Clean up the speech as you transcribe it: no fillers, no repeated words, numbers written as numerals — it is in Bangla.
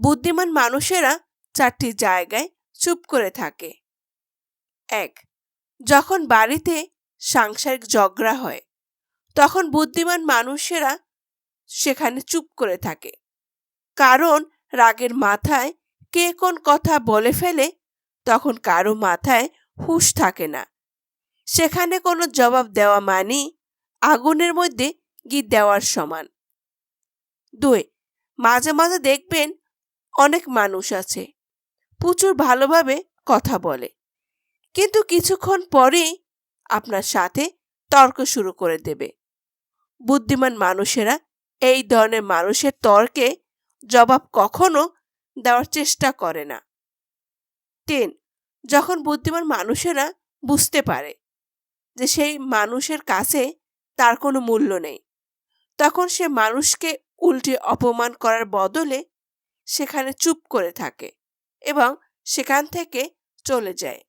বুদ্ধিমান মানুষেরা 4টি জায়গায় চুপ করে থাকে। 1. যখন বাড়িতে সাংসারিক ঝগড়া হয় তখন বুদ্ধিমান মানুষেরা সেখানে চুপ করে থাকে, কারণ রাগের মাথায় কে কোন কথা বলে ফেলে তখন কারো মাথায় হুঁশ থাকে না। সেখানে কোনো জবাব দেওয়া মানে আগুনের মধ্যে ঘি দেওয়ার সমান। 2. মাঝে মাঝে দেখবেন অনেক মানুষ আছে প্রচুর ভালোভাবে কথা বলে, কিন্তু কিছুক্ষণ পরেই আপনার সাথে তর্ক শুরু করে দেবে। বুদ্ধিমান মানুষেরা এই ধরনের মানুষের তর্কে জবাব কখনো দেওয়ার চেষ্টা করে না। 3. যখন বুদ্ধিমান মানুষেরা বুঝতে পারে যে সেই মানুষের কাছে তার কোনো মূল্য নেই, তখন সে মানুষকে উল্টে অপমান করার বদলে সেখানে চুপ করে থাকে এবং সেখান থেকে চলে যায়।